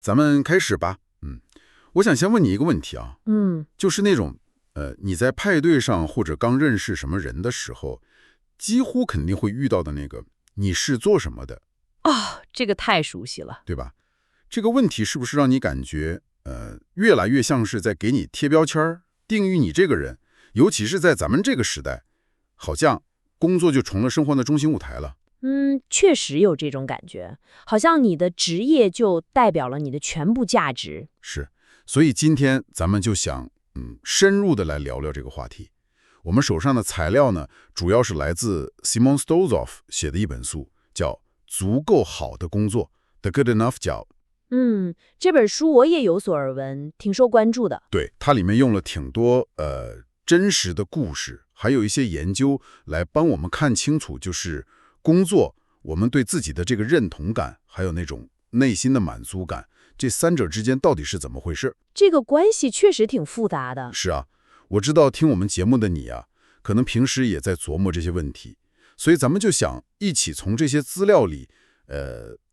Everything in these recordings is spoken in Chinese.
咱们开始吧。我想先问你一个问题啊，嗯，就是那种你在派对上或者刚认识什么人的时候，几乎肯定会遇到的那个你是做什么的，哦，这个太熟悉了。对吧？这个问题是不是让你感觉越来越像是在给你贴标签儿定义你这个人？尤其是在咱们这个时代，好像工作就成了生活的中心舞台了。确实有这种感觉，好像你的职业就代表了你的全部价值。是，所以今天咱们就想深入的来聊聊这个话题。我们手上的材料呢，主要是来自 Simon Stolzoff 写的一本书，叫《足够好的工作》The Good Enough Job。这本书我也有所耳闻，挺受关注的。对，它里面用了挺多真实的故事，还有一些研究来帮我们看清楚，就是工作我们对自己的这个认同感，还有那种内心的满足感，这三者之间到底是怎么回事？这个关系确实挺复杂的。是啊，我知道听我们节目的你啊，可能平时也在琢磨这些问题，所以咱们就想一起从这些资料里，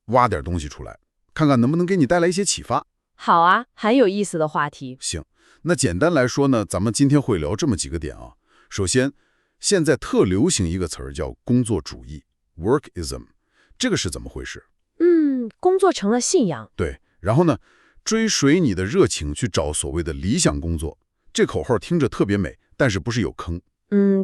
挖点东西出来，看看能不能给你带来一些启发。好啊，很有意思的话题。行，那简单来说呢，咱们今天会聊这么几个点啊。首先，现在特流行一个词儿叫工作主义 （workism），这个是怎么回事？工作成了信仰。对，然后呢，追随你的热情去找所谓的理想工作，这口号听着特别美，但是不是有坑？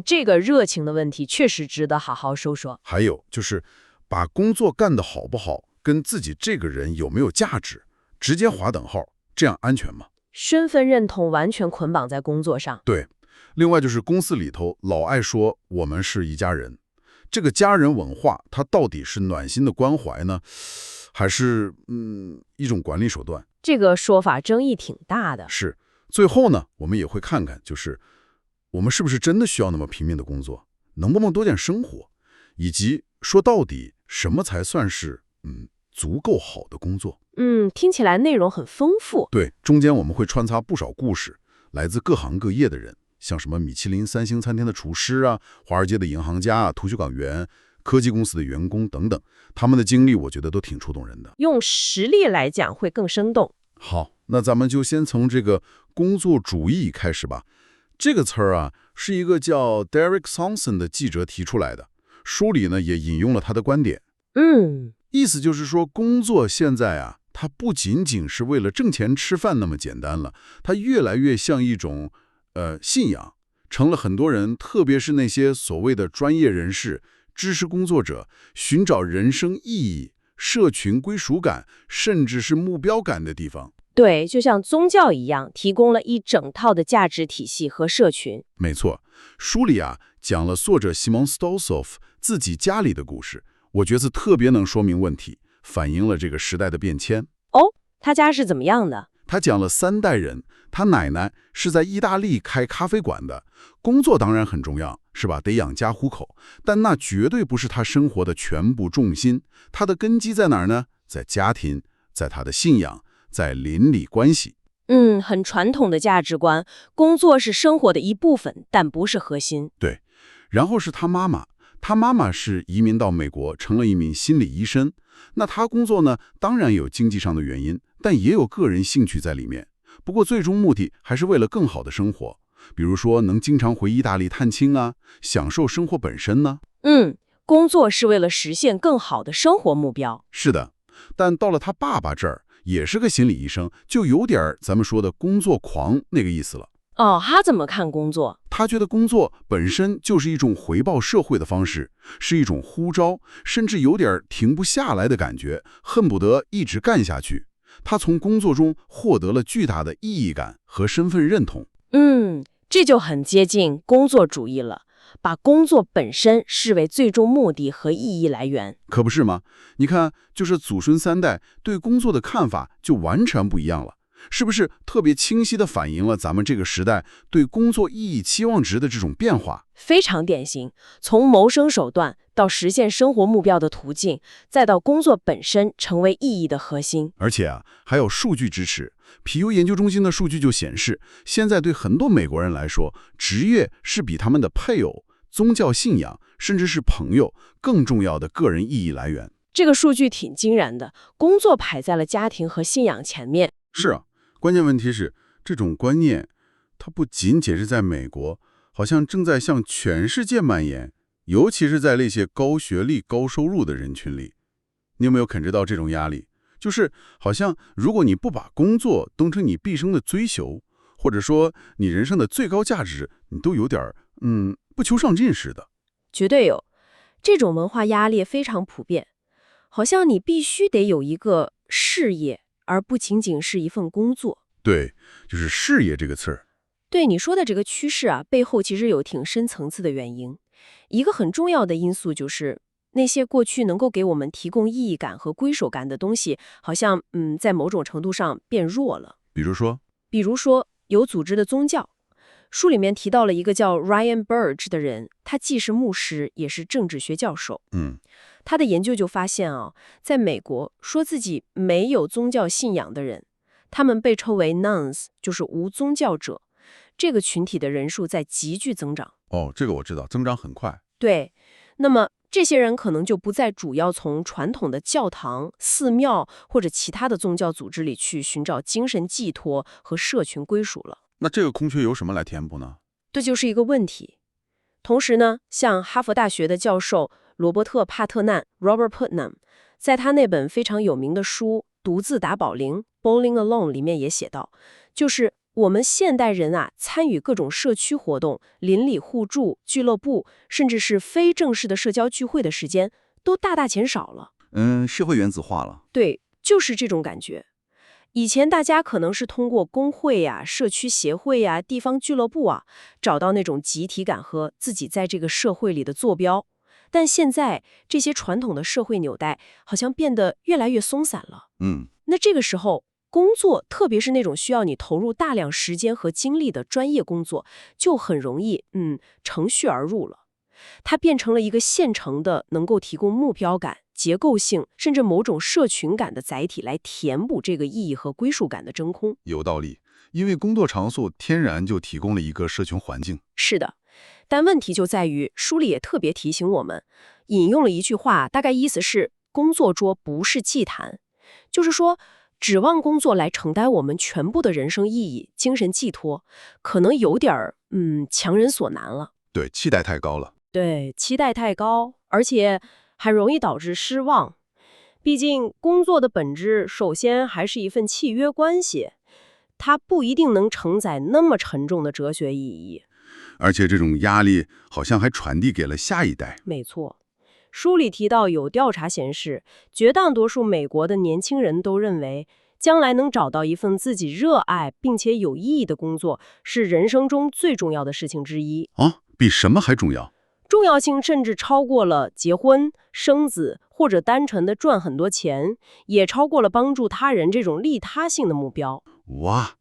这个热情的问题确实值得好好说说。还有就是把工作干得好不好，跟自己这个人有没有价值直接划等号，这样安全吗？身份认同完全捆绑在工作上。对，另外就是公司里头老爱说我们是一家人，这个家人文化它到底是暖心的关怀呢，还是一种管理手段？这个说法争议挺大的。是。最后呢，我们也会看看，就是我们是不是真的需要那么拼命的工作，能不能多点生活，以及说到底什么才算是足够好的工作？听起来内容很丰富。对，中间我们会穿插不少故事，来自各行各业的人，像什么米其林3星餐厅的厨师啊，华尔街的银行家啊，图书馆员，科技公司的员工等等，他们的经历我觉得都挺触动人的。用实例来讲会更生动。好，那咱们就先从这个工作主义开始吧。这个词儿啊，是一个叫 Derek Thompson 的记者提出来的，书里呢也引用了他的观点。意思就是说，工作现在啊，它不仅仅是为了挣钱吃饭那么简单了，它越来越像一种信仰，成了很多人，特别是那些所谓的专业人士、知识工作者，寻找人生意义、社群归属感，甚至是目标感的地方。对，就像宗教一样，提供了一整套的价值体系和社群。没错，书里啊讲了作者西蒙斯多索夫自己家里的故事，我觉得特别能说明问题，反映了这个时代的变迁。他家是怎么样的？他讲了3代人，他奶奶是在意大利开咖啡馆的，工作当然很重要，是吧？得养家糊口，但那绝对不是他生活的全部重心。他的根基在哪儿呢？在家庭，在他的信仰，在邻里关系。很传统的价值观，工作是生活的一部分，但不是核心。对，然后是他妈妈，他妈妈是移民到美国，成了一名心理医生。那他工作呢，当然有经济上的原因，但也有个人兴趣在里面。不过最终目的还是为了更好的生活，比如说能经常回意大利探亲啊，享受生活本身呢。工作是为了实现更好的生活目标。是的，但到了他爸爸这儿，也是个心理医生，就有点咱们说的工作狂那个意思了。他怎么看工作？他觉得工作本身就是一种回报社会的方式，是一种呼召，甚至有点停不下来的感觉，恨不得一直干下去。他从工作中获得了巨大的意义感和身份认同。这就很接近工作主义了，把工作本身视为最终目的和意义来源。可不是吗？你看，就是祖孙3代对工作的看法就完全不一样了。是不是特别清晰地反映了咱们这个时代对工作意义期望值的这种变化？非常典型，从谋生手段到实现生活目标的途径，再到工作本身成为意义的核心。而且啊，还有数据支持。皮尤研究中心的数据就显示，现在对很多美国人来说，职业是比他们的配偶、宗教信仰，甚至是朋友更重要的个人意义来源。这个数据挺惊人的，工作排在了家庭和信仰前面。是啊，关键问题是这种观念，它不仅仅是在美国，好像正在向全世界蔓延，尤其是在那些高学历、高收入的人群里。你有没有感知到这种压力？就是好像如果你不把工作当成你毕生的追求，或者说你人生的最高价值，你都有点不求上进似的。绝对有，这种文化压力非常普遍，好像你必须得有一个事业，而不仅仅是一份工作。对，就是事业这个词儿。对你说的这个趋势啊，背后其实有挺深层次的原因。一个很重要的因素就是那些过去能够给我们提供意义感和归属感的东西，好像在某种程度上变弱了。比如说有组织的宗教。书里面提到了一个叫 Ryan Burge 的人，他既是牧师，也是政治学教授。他的研究就发现啊，在美国说自己没有宗教信仰的人，他们被称为 nuns， 就是无宗教者。这个群体的人数在急剧增长。哦，这个我知道，增长很快。对，那么这些人可能就不再主要从传统的教堂、寺庙或者其他的宗教组织里去寻找精神寄托和社群归属了。那这个空缺由什么来填补呢？这就是一个问题。同时呢，像哈佛大学的教授罗伯特·帕特纳 （Robert Putnam） 在他那本非常有名的书《独自打保龄》（Bowling Alone） 里面也写到，就是我们现代人啊，参与各种社区活动、邻里互助、俱乐部，甚至是非正式的社交聚会的时间，都大大减少了。社会原子化了。对，就是这种感觉。以前大家可能是通过工会呀、社区协会呀、地方俱乐部啊，找到那种集体感和自己在这个社会里的坐标。但现在这些传统的社会纽带好像变得越来越松散了。那这个时候，工作，特别是那种需要你投入大量时间和精力的专业工作，就很容易乘虚而入了。它变成了一个现成的，能够提供目标感、结构性，甚至某种社群感的载体，来填补这个意义和归属感的真空。有道理，因为工作场所天然就提供了一个社群环境。是的，但问题就在于，书里也特别提醒我们，引用了一句话，大概意思是：工作桌不是祭坛，就是说，指望工作来承担我们全部的人生意义、精神寄托，可能有点强人所难了。对，期待太高了。对，期待太高，而且还容易导致失望。毕竟工作的本质，首先还是一份契约关系，它不一定能承载那么沉重的哲学意义。而且这种压力好像还传递给了下一代。没错，书里提到有调查显示，绝大多数美国的年轻人都认为，将来能找到一份自己热爱并且有意义的工作，是人生中最重要的事情之一。比什么还重要？重要性甚至超过了结婚、生子，或者单纯的赚很多钱，也超过了帮助他人这种利他性的目标。哇，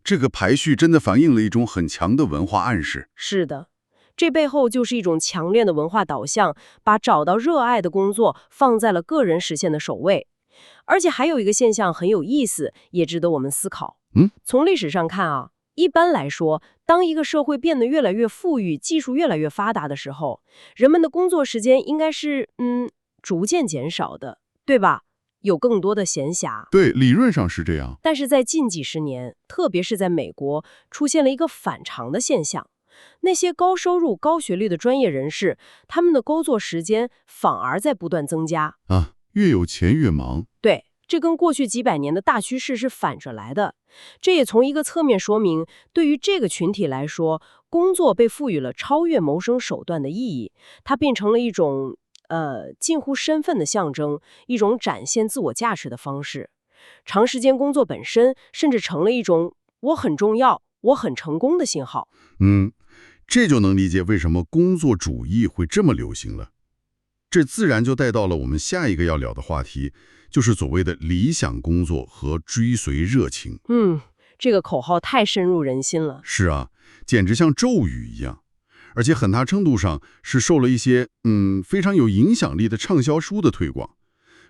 这个排序真的反映了一种很强的文化暗示。是的，这背后就是一种强烈的文化导向，把找到热爱的工作放在了个人实现的首位。而且还有一个现象很有意思，也值得我们思考。从历史上看啊，一般来说，当一个社会变得越来越富裕，技术越来越发达的时候，人们的工作时间应该是逐渐减少的，对吧？有更多的闲暇。对，理论上是这样。但是在近几十年，特别是在美国，出现了一个反常的现象。那些高收入、高学历的专业人士，他们的工作时间反而在不断增加。越有钱越忙。对，这跟过去几百年的大趋势是反着来的。这也从一个侧面说明，对于这个群体来说，工作被赋予了超越谋生手段的意义，它变成了一种近乎身份的象征，一种展现自我价值的方式。长时间工作本身，甚至成了一种我很重要、我很成功的信号。这就能理解为什么工作主义会这么流行了。这自然就带到了我们下一个要聊的话题，就是所谓的理想工作和追随热情。这个口号太深入人心了。是啊，简直像咒语一样，而且很大程度上是受了一些非常有影响力的畅销书的推广，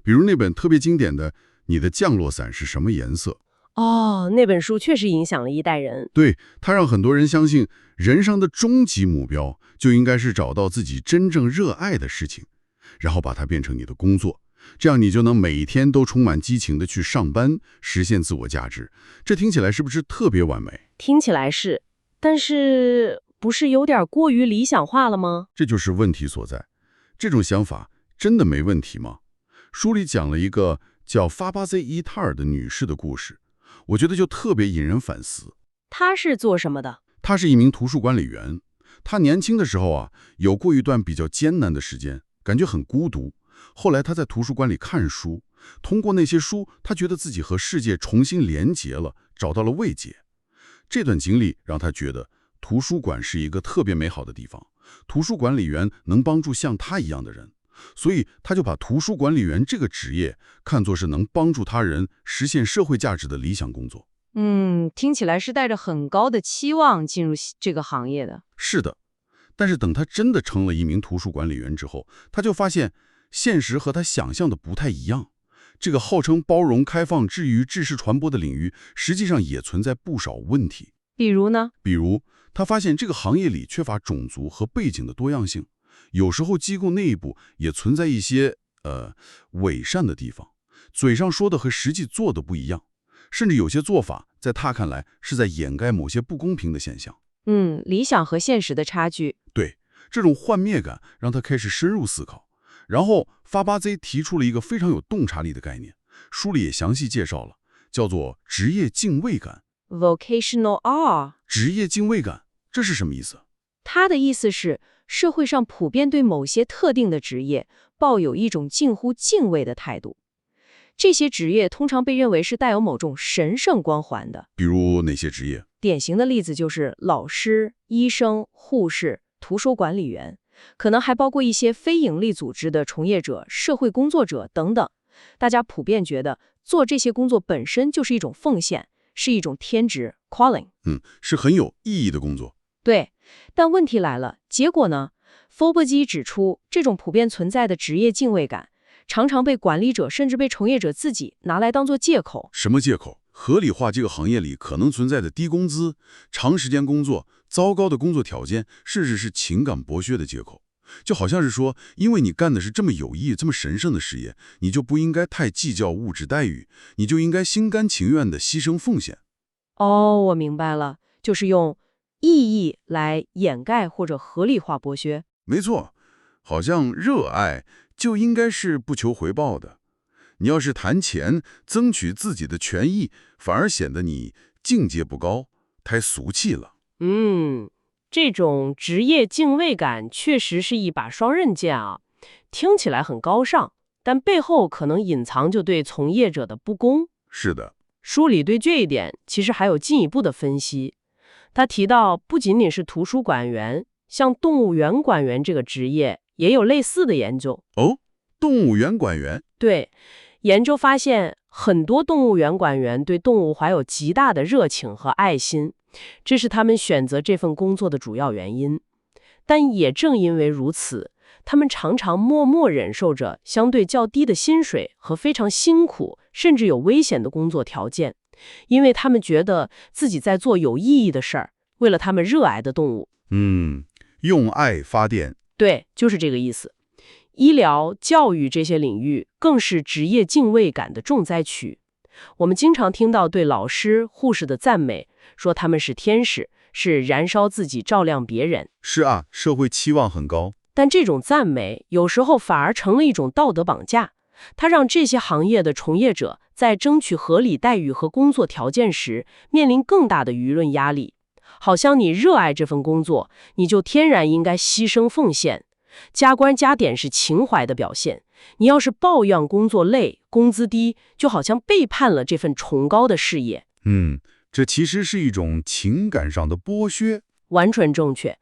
比如那本特别经典的《你的降落伞是什么颜色》。那本书确实影响了一代人。对，它让很多人相信，人生的终极目标就应该是找到自己真正热爱的事情，然后把它变成你的工作，这样你就能每天都充满激情的去上班，实现自我价值。这听起来是不是特别完美？听起来是，但是不是有点过于理想化了吗？这就是问题所在。这种想法真的没问题吗？书里讲了一个叫法巴兹伊塔尔的女士的故事，我觉得就特别引人反思。她是做什么的？她是一名图书管理员。她年轻的时候啊，有过一段比较艰难的时间，感觉很孤独。后来她在图书馆里看书，通过那些书，她觉得自己和世界重新连结了，找到了慰藉。这段经历让她觉得图书馆是一个特别美好的地方，图书管理员能帮助像她一样的人。所以他就把图书管理员这个职业看作是能帮助他人实现社会价值的理想工作。听起来是带着很高的期望进入这个行业的。是的，但是等他真的成了一名图书管理员之后，他就发现现实和他想象的不太一样。这个号称包容、开放、至于知识传播的领域，实际上也存在不少问题。比如呢？比如他发现这个行业里缺乏种族和背景的多样性。有时候机构内部也存在一些伪善的地方，嘴上说的和实际做的不一样，甚至有些做法在他看来是在掩盖某些不公平的现象。理想和现实的差距。对，这种幻灭感让他开始深入思考。然后法巴兹提出了一个非常有洞察力的概念，书里也详细介绍了，叫做职业敬畏感 Vocational awe。 职业敬畏感，这是什么意思？他的意思是，社会上普遍对某些特定的职业抱有一种近乎敬畏的态度。这些职业通常被认为是带有某种神圣光环的。比如哪些职业？典型的例子就是老师、医生、护士、图书管理员，可能还包括一些非营利组织的从业者、社会工作者等等。大家普遍觉得做这些工作本身就是一种奉献，是一种天职 calling。是很有意义的工作。对，但问题来了，结果呢？福伯基指出，这种普遍存在的职业敬畏感，常常被管理者甚至被从业者自己拿来当作借口。什么借口？合理化这个行业里可能存在的低工资、长时间工作、糟糕的工作条件，甚至是情感剥削的借口。就好像是说，因为你干的是这么有意、这么神圣的事业，你就不应该太计较物质待遇，你就应该心甘情愿地牺牲奉献。我明白了，就是用意义来掩盖或者合理化剥削。没错，好像热爱就应该是不求回报的。你要是谈钱，争取自己的权益，反而显得你境界不高，太俗气了。这种职业敬畏感确实是一把双刃剑啊，听起来很高尚，但背后可能隐藏着对从业者的不公。是的，书里对这一点其实还有进一步的分析。他提到，不仅仅是图书馆员，像动物园馆员这个职业也有类似的研究。动物园馆员？对，研究发现，很多动物园馆员对动物怀有极大的热情和爱心，这是他们选择这份工作的主要原因。但也正因为如此，他们常常默默忍受着相对较低的薪水和非常辛苦，甚至有危险的工作条件。因为他们觉得自己在做有意义的事儿，为了他们热爱的动物。用爱发电。对，就是这个意思。医疗、教育这些领域更是职业敬畏感的重灾区。我们经常听到对老师、护士的赞美，说他们是天使，是燃烧自己照亮别人。是啊，社会期望很高。但这种赞美有时候反而成了一种道德绑架，它让这些行业的从业者在争取合理待遇和工作条件时，面临更大的舆论压力。好像你热爱这份工作，你就天然应该牺牲奉献，加官加点是情怀的表现。你要是抱怨工作累、工资低，就好像背叛了这份崇高的事业。这其实是一种情感上的剥削。完全正确。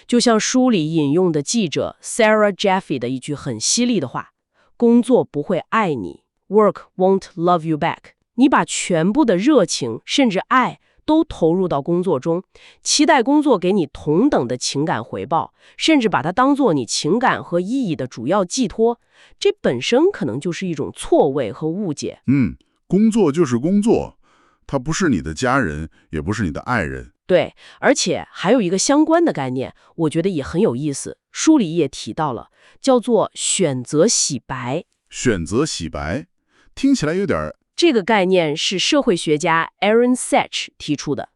就像书里引用的记者 Sarah Jaffe 的一句很犀利的话：工作不会爱你 ，Work won't love you back。你把全部的热情甚至爱都投入到工作中，期待工作给你同等的情感回报，甚至把它当作你情感和意义的主要寄托，这本身可能就是一种错位和误解。工作就是工作，它不是你的家人，也不是你的爱人。对，而且还有一个相关的概念，我觉得也很有意思，书里也提到了，叫做选择洗白。选择洗白，听起来有点……这个概念是社会学家 Aaron Sachs 提出的。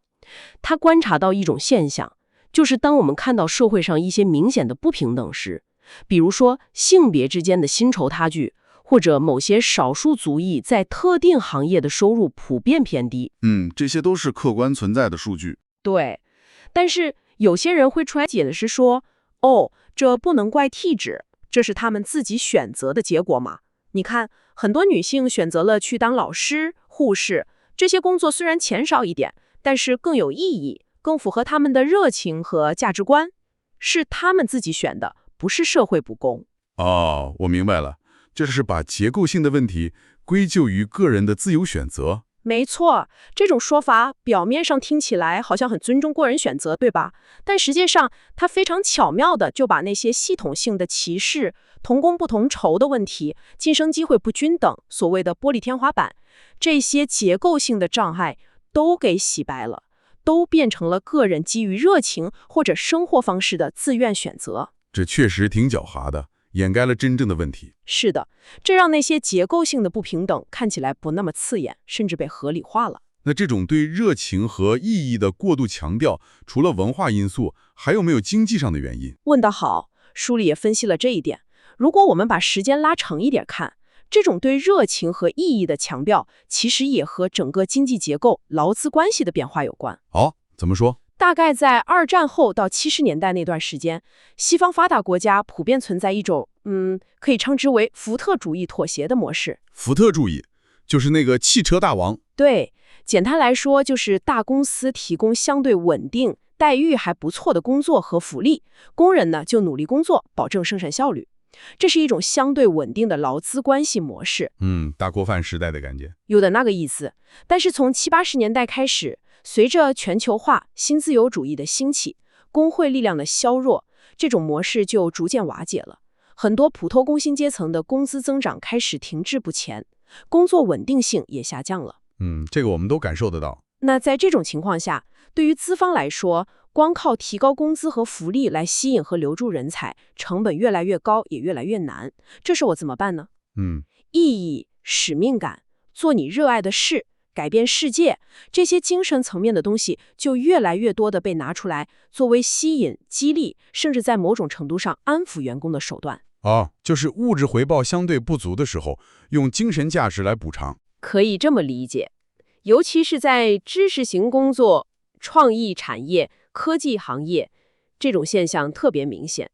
他观察到一种现象，就是当我们看到社会上一些明显的不平等时，比如说性别之间的薪酬差距，或者某些少数族裔在特定行业的收入普遍偏低。这些都是客观存在的数据。对，但是有些人会出来解释说，这不能怪体制，这是他们自己选择的结果嘛。你看，很多女性选择了去当老师、护士，这些工作虽然钱少一点，但是更有意义，更符合他们的热情和价值观，是他们自己选的，不是社会不公。哦，我明白了，这是把结构性的问题归咎于个人的自由选择。没错，这种说法表面上听起来好像很尊重个人选择，对吧？但实际上，它非常巧妙的就把那些系统性的歧视、同工不同酬的问题、晋升机会不均等、所谓的玻璃天花板，这些结构性的障碍都给洗白了，都变成了个人基于热情或者生活方式的自愿选择。这确实挺狡猾的，掩盖了真正的问题。是的，这让那些结构性的不平等看起来不那么刺眼，甚至被合理化了。那这种对热情和意义的过度强调，除了文化因素，还有没有经济上的原因？问得好，书里也分析了这一点。如果我们把时间拉长一点看，这种对热情和意义的强调，其实也和整个经济结构、劳资关系的变化有关。怎么说？大概在二战后到70年代那段时间，西方发达国家普遍存在一种，可以称之为福特主义妥协的模式。福特主义，就是那个汽车大王。对，简单来说，就是大公司提供相对稳定、待遇还不错的工作和福利，工人呢就努力工作，保证生产效率。这是一种相对稳定的劳资关系模式。大锅饭时代的感觉。有点那个意思。但是从70、80年代开始，随着全球化、新自由主义的兴起，工会力量的削弱，这种模式就逐渐瓦解了。很多普通工薪阶层的工资增长开始停滞不前，工作稳定性也下降了。这个我们都感受得到。那在这种情况下，对于资方来说，光靠提高工资和福利来吸引和留住人才，成本越来越高，也越来越难。这时候怎么办呢？意义、使命感，做你热爱的事，改变世界，这些精神层面的东西就越来越多的被拿出来作为吸引、激励，甚至在某种程度上安抚员工的手段。就是物质回报相对不足的时候，用精神价值来补偿。可以这么理解，尤其是在知识型工作、创意产业、科技行业，这种现象特别明显。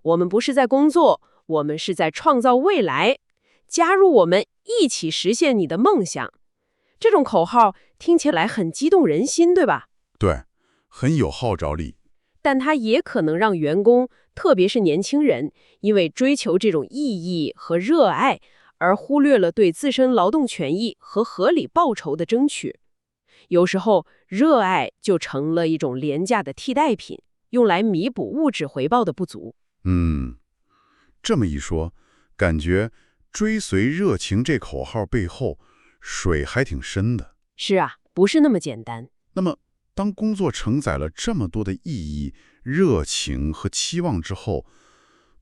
我们不是在工作，我们是在创造未来，加入我们一起实现你的梦想。这种口号听起来很激动人心，对吧？对，很有号召力。但它也可能让员工，特别是年轻人，因为追求这种意义和热爱，而忽略了对自身劳动权益和合理报酬的争取。有时候，热爱就成了一种廉价的替代品，用来弥补物质回报的不足。这么一说，感觉追随热情这口号背后，水还挺深的。是啊，不是那么简单。那么，当工作承载了这么多的意义、热情和期望之后，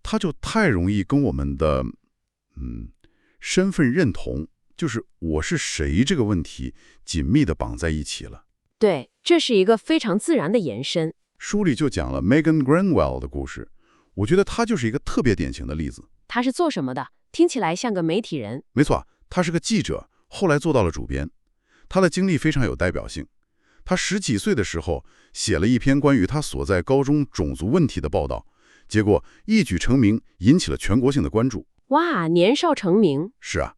它就太容易跟我们的身份认同，就是我是谁这个问题紧密地绑在一起了。对，这是一个非常自然的延伸。书里就讲了 Megan Granwell 的故事，我觉得她就是一个特别典型的例子。她是做什么的？听起来像个媒体人。没错，她是个记者，后来做到了主编。她的经历非常有代表性。她10几岁的时候写了一篇关于她所在高中种族问题的报道，结果一举成名，引起了全国性的关注。哇，年少成名。是啊，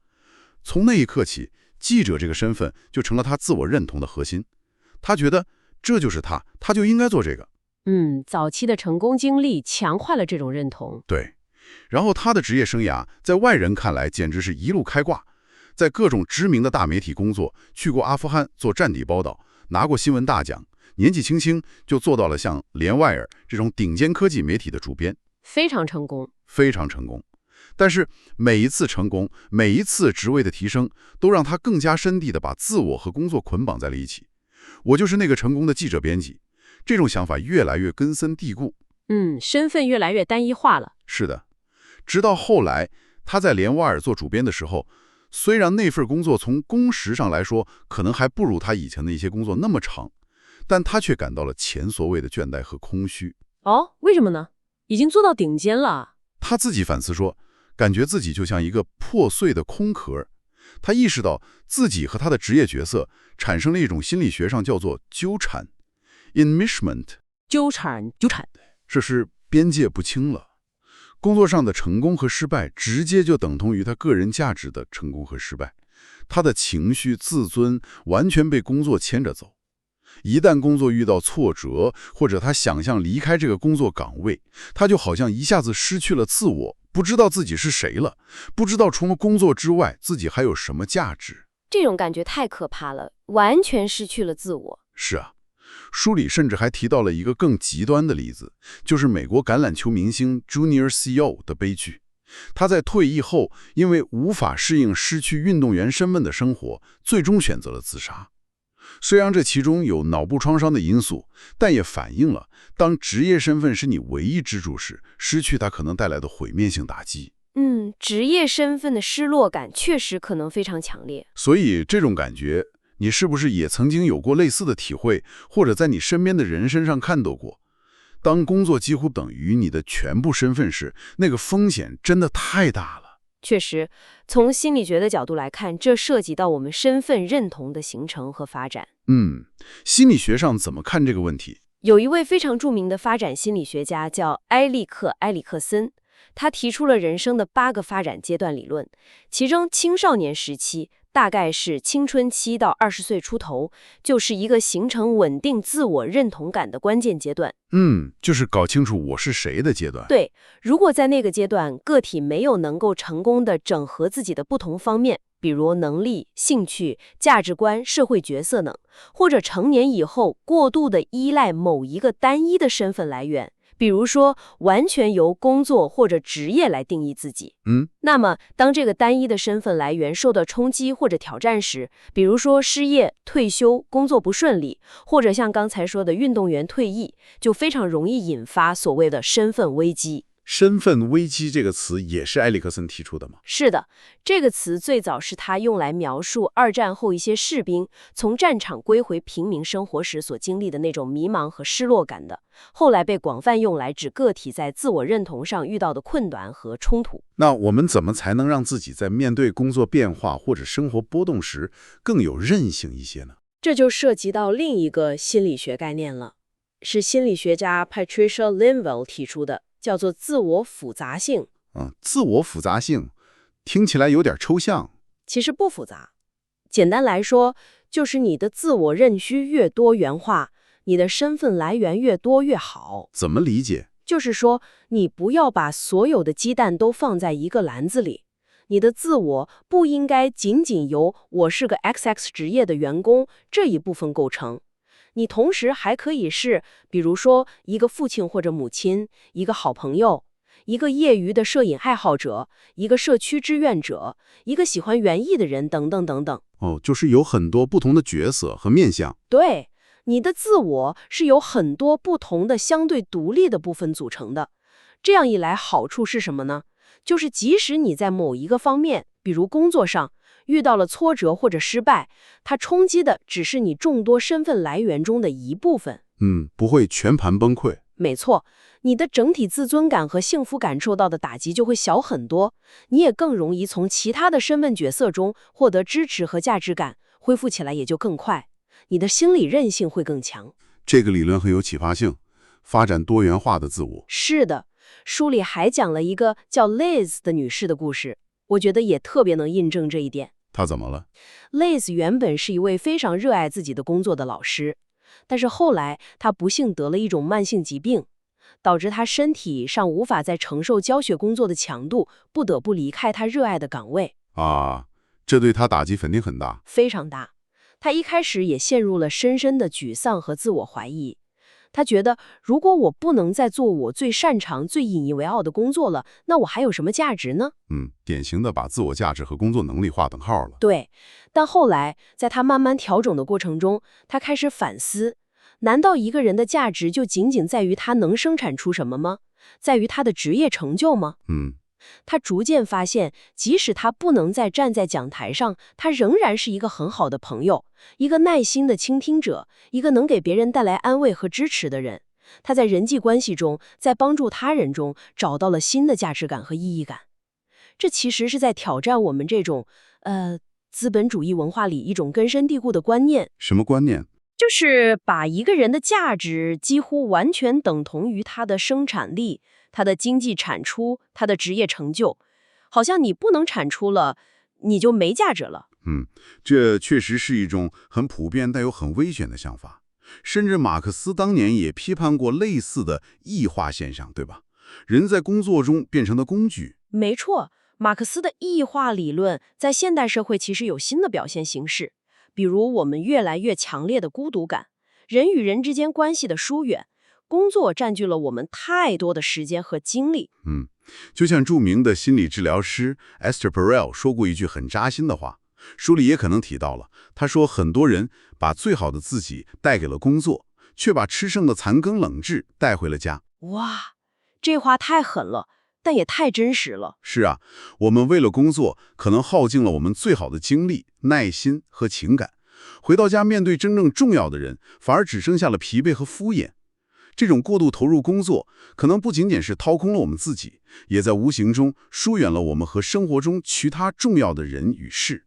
从那一刻起，记者这个身份就成了她自我认同的核心。她觉得这就是她就应该做这个。早期的成功经历强化了这种认同。对，然后她的职业生涯在外人看来简直是一路开挂，在各种知名的大媒体工作，去过阿富汗做战地报道，拿过新闻大奖，年纪轻轻就做到了像连外尔这种顶尖科技媒体的主编，非常成功。非常成功。但是每一次成功，每一次职位的提升，都让他更加深地把自我和工作捆绑在了一起。我就是那个成功的记者编辑，这种想法越来越根深蒂固。身份越来越单一化了。是的，直到后来他在连瓦尔做主编的时候，虽然那份工作从工时上来说，可能还不如他以前的一些工作那么长，但他却感到了前所未的倦怠和空虚。哦，为什么呢？已经做到顶尖了。他自己反思说，感觉自己就像一个破碎的空壳。他意识到自己和他的职业角色产生了一种心理学上叫做纠缠 enmeshment， 纠缠，这是边界不清了。工作上的成功和失败，直接就等同于他个人价值的成功和失败。他的情绪、自尊完全被工作牵着走。一旦工作遇到挫折，或者他想象离开这个工作岗位，他就好像一下子失去了自我，不知道自己是谁了，不知道除了工作之外，自己还有什么价值。这种感觉太可怕了，完全失去了自我。是啊，书里甚至还提到了一个更极端的例子，就是美国橄榄球明星 Junior Seau 的悲剧。他在退役后，因为无法适应失去运动员身份的生活，最终选择了自杀。虽然这其中有脑部创伤的因素，但也反映了当职业身份是你唯一支柱时，失去它可能带来的毁灭性打击。职业身份的失落感确实可能非常强烈。所以这种感觉，你是不是也曾经有过类似的体会，或者在你身边的人身上看到过？当工作几乎等于你的全部身份时，那个风险真的太大了。确实，从心理学的角度来看，这涉及到我们身份认同的形成和发展。心理学上怎么看这个问题？有一位非常著名的发展心理学家叫埃里克森，他提出了人生的8个发展阶段理论，其中青少年时期，大概是青春期到20岁出头，就是一个形成稳定自我认同感的关键阶段。就是搞清楚我是谁的阶段。对，如果在那个阶段，个体没有能够成功的整合自己的不同方面，比如能力、兴趣、价值观、社会角色等，或者成年以后过度的依赖某一个单一的身份来源，比如说完全由工作或者职业来定义自己。那么当这个单一的身份来源受到冲击或者挑战时，比如说失业、退休、工作不顺利，或者像刚才说的运动员退役，就非常容易引发所谓的身份危机。身份危机这个词也是埃里克森提出的吗？是的，这个词最早是他用来描述2战后一些士兵从战场归回平民生活时所经历的那种迷茫和失落感的，后来被广泛用来指个体在自我认同上遇到的困难和冲突。那我们怎么才能让自己在面对工作变化或者生活波动时更有韧性一些呢？这就涉及到另一个心理学概念了，是心理学家 Patricia Linville 提出的，叫做自我复杂性。自我复杂性听起来有点抽象。其实不复杂，简单来说，就是你的自我认知越多元化，你的身份来源越多越好。怎么理解？就是说，你不要把所有的鸡蛋都放在一个篮子里。你的自我不应该仅仅由我是个 XX 职业的员工这一部分构成。你同时还可以是，比如说一个父亲或者母亲，一个好朋友，一个业余的摄影爱好者，一个社区志愿者，一个喜欢园艺的人，等等等等。就是有很多不同的角色和面向。对，你的自我是由很多不同的相对独立的部分组成的。这样一来，好处是什么呢？就是即使你在某一个方面，比如工作上，遇到了挫折或者失败，它冲击的只是你众多身份来源中的一部分。不会全盘崩溃。没错，你的整体自尊感和幸福感受到的打击就会小很多，你也更容易从其他的身份角色中获得支持和价值感，恢复起来也就更快，你的心理韧性会更强。这个理论很有启发性，发展多元化的自我。是的，书里还讲了一个叫 Liz 的女士的故事，我觉得也特别能印证这一点。她怎么了？ Liz 原本是一位非常热爱自己的工作的老师，但是后来她不幸得了一种慢性疾病，导致她身体上无法再承受教学工作的强度，不得不离开她热爱的岗位。这对她打击肯定很大。非常大。她一开始也陷入了深深的沮丧和自我怀疑。她觉得，如果我不能再做我最擅长、最引以为傲的工作了，那我还有什么价值呢？典型的把自我价值和工作能力划等号了。对，但后来在她慢慢调整的过程中，她开始反思，难道一个人的价值就仅仅在于他能生产出什么吗？在于他的职业成就吗？他逐渐发现，即使他不能再站在讲台上，他仍然是一个很好的朋友，一个耐心的倾听者，一个能给别人带来安慰和支持的人。他在人际关系中，在帮助他人中找到了新的价值感和意义感。这其实是在挑战我们这种资本主义文化里一种根深蒂固的观念。什么观念？就是把一个人的价值几乎完全等同于他的生产力、他的经济产出、他的职业成就，好像你不能产出了，你就没价值了。这确实是一种很普遍但又很危险的想法。甚至马克思当年也批判过类似的异化现象，对吧？人在工作中变成了工具。没错，马克思的异化理论在现代社会其实有新的表现形式。比如我们越来越强烈的孤独感，人与人之间关系的疏远，工作占据了我们太多的时间和精力。就像著名的心理治疗师 Esther Perel 说过一句很扎心的话，书里也可能提到了。他说，很多人把最好的自己带给了工作，却把吃剩的残羹冷炙带回了家。哇，这话太狠了，但也太真实了。是啊，我们为了工作，可能耗尽了我们最好的精力、耐心和情感。回到家面对真正重要的人，反而只剩下了疲惫和敷衍。这种过度投入工作，可能不仅仅是掏空了我们自己，也在无形中疏远了我们和生活中其他重要的人与事。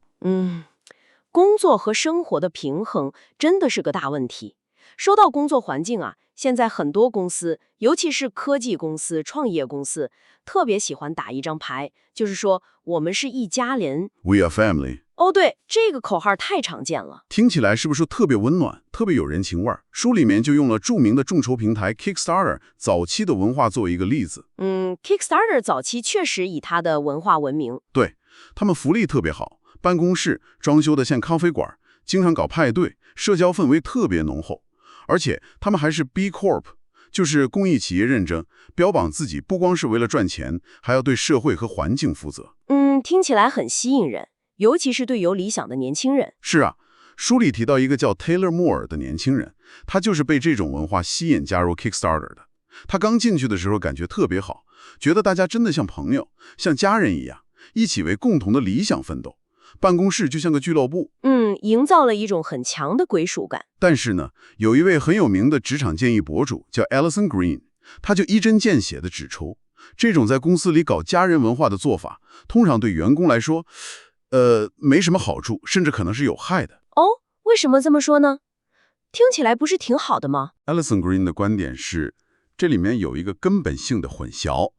工作和生活的平衡真的是个大问题。说到工作环境啊，现在很多公司，尤其是科技公司、创业公司，特别喜欢打一张牌，就是说我们是一家人。We are family。对，这个口号太常见了，听起来是不是特别温暖，特别有人情味儿？书里面就用了著名的众筹平台 Kickstarter 早期的文化作为一个例子。Kickstarter 早期确实以它的文化闻名。对，他们福利特别好，办公室装修的像咖啡馆，经常搞派对，社交氛围特别浓厚。而且他们还是 B Corp， 就是公益企业认证，标榜自己不光是为了赚钱，还要对社会和环境负责。听起来很吸引人，尤其是对有理想的年轻人。是啊，书里提到一个叫 Taylor Moore 的年轻人，他就是被这种文化吸引加入 Kickstarter 的。他刚进去的时候感觉特别好，觉得大家真的像朋友，像家人一样，一起为共同的理想奋斗。办公室就像个俱乐部，营造了一种很强的归属感。但是呢，有一位很有名的职场建议博主叫 Alison Green， 他就一针见血地指出，这种在公司里搞家人文化的做法，通常对员工来说，没什么好处，甚至可能是有害的。为什么这么说呢？听起来不是挺好的吗？ Alison Green 的观点是，这里面有一个根本性的混淆。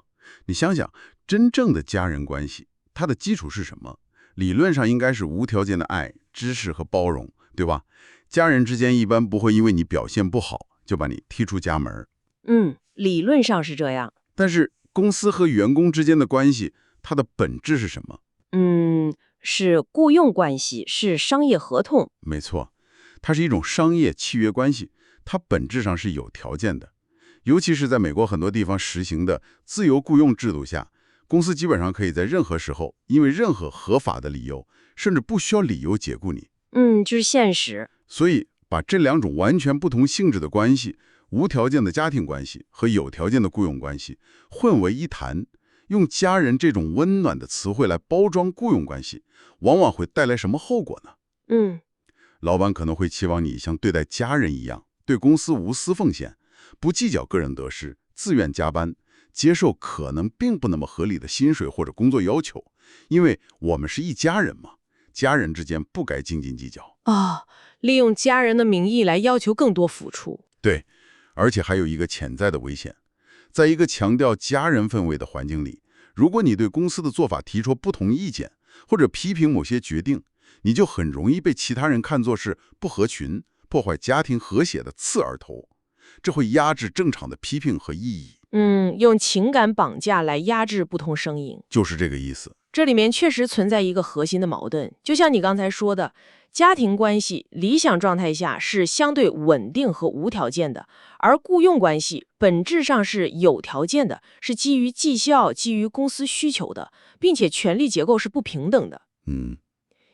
你想想，真正的家人关系，它的基础是什么？理论上应该是无条件的爱、支持和包容，对吧？家人之间一般不会因为你表现不好就把你踢出家门。理论上是这样。但是公司和员工之间的关系，它的本质是什么？是雇佣关系，是商业合同。没错，它是一种商业契约关系，它本质上是有条件的。尤其是在美国很多地方实行的自由雇佣制度下，公司基本上可以在任何时候，因为任何合法的理由，甚至不需要理由解雇你。就是现实。所以把这两种完全不同性质的关系，无条件的家庭关系和有条件的雇佣关系混为一谈，用家人这种温暖的词汇来包装雇佣关系，往往会带来什么后果呢？老板可能会期望你像对待家人一样，对公司无私奉献，不计较个人得失，自愿加班，接受可能并不那么合理的薪水或者工作要求，因为我们是一家人嘛，家人之间不该斤斤计较。利用家人的名义来要求更多付出。对，而且还有一个潜在的危险，在一个强调家人氛围的环境里，如果你对公司的做法提出不同意见，或者批评某些决定，你就很容易被其他人看作是不合群、破坏家庭和谐的刺耳头，这会压制正常的批评和异议。用情感绑架来压制不同声音，就是这个意思。这里面确实存在一个核心的矛盾，就像你刚才说的，家庭关系理想状态下是相对稳定和无条件的，而雇佣关系本质上是有条件的，是基于绩效、基于公司需求的，并且权力结构是不平等的。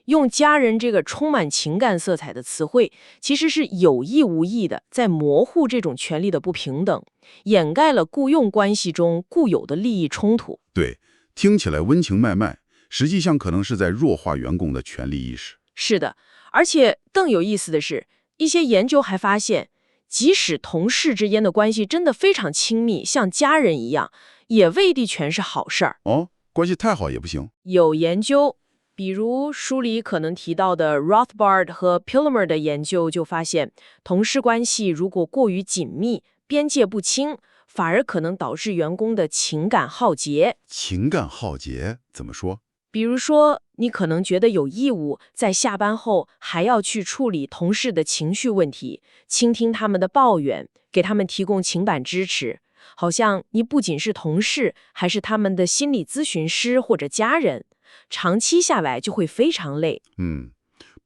用家人这个充满情感色彩的词汇，其实是有意无意的在模糊这种权力的不平等，掩盖了雇佣关系中固有的利益冲突。对，听起来温情脉脉，实际上可能是在弱化员工的权利意识。是的，而且更有意思的是，一些研究还发现，即使同事之间的关系真的非常亲密，像家人一样，也未必全是好事儿。哦，关系太好也不行。有研究，比如书里可能提到的 Rothbard 和 Pillemer 的研究就发现，同事关系如果过于紧密，边界不清，反而可能导致员工的情感耗竭。情感耗竭怎么说？比如说，你可能觉得有义务在下班后还要去处理同事的情绪问题，倾听他们的抱怨，给他们提供情感支持，好像你不仅是同事，还是他们的心理咨询师或者家人，长期下来就会非常累。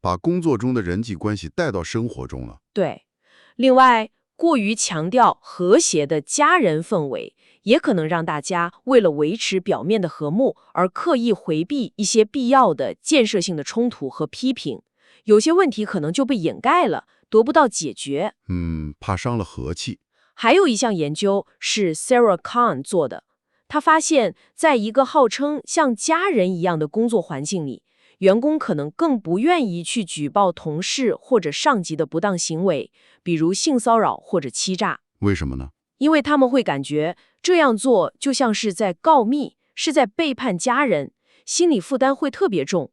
把工作中的人际关系带到生活中了。对，另外，过于强调和谐的家人氛围，也可能让大家为了维持表面的和睦而刻意回避一些必要的建设性的冲突和批评，有些问题可能就被掩盖了，得不到解决。怕伤了和气。还有一项研究是 Sarah Kahn 做的，他发现，在一个号称像家人一样的工作环境里，员工可能更不愿意去举报同事或者上级的不当行为，比如性骚扰或者欺诈。为什么呢？因为他们会感觉这样做就像是在告密，是在背叛家人，心理负担会特别重。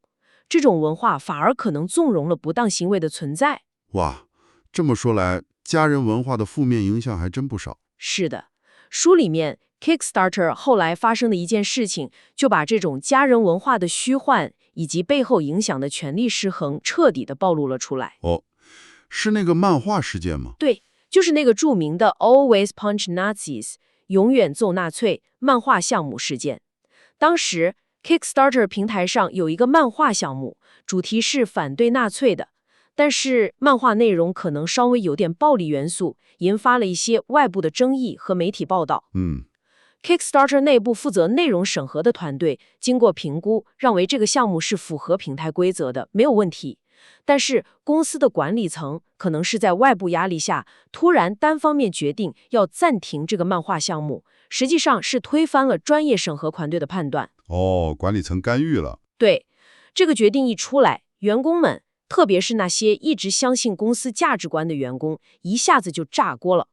这种文化反而可能纵容了不当行为的存在。哇，这么说来，家人文化的负面影响还真不少。是的，书里面 Kickstarter 后来发生的一件事情，就把这种家人文化的虚幻以及背后影响的权力失衡彻底的暴露了出来。哦，是那个漫画事件吗？对，就是那个著名的 Always Punch Nazis 永远揍纳粹漫画项目事件。当时 Kickstarter 平台上有一个漫画项目，主题是反对纳粹的，但是漫画内容可能稍微有点暴力元素，引发了一些外部的争议和媒体报道。Kickstarter 内部负责内容审核的团队经过评估，认为这个项目是符合平台规则的，没有问题。但是公司的管理层可能是在外部压力下，突然单方面决定要暂停这个漫画项目，实际上是推翻了专业审核团队的判断。管理层干预了。对，这个决定一出来，员工们，特别是那些一直相信公司价值观的员工，一下子就炸锅了。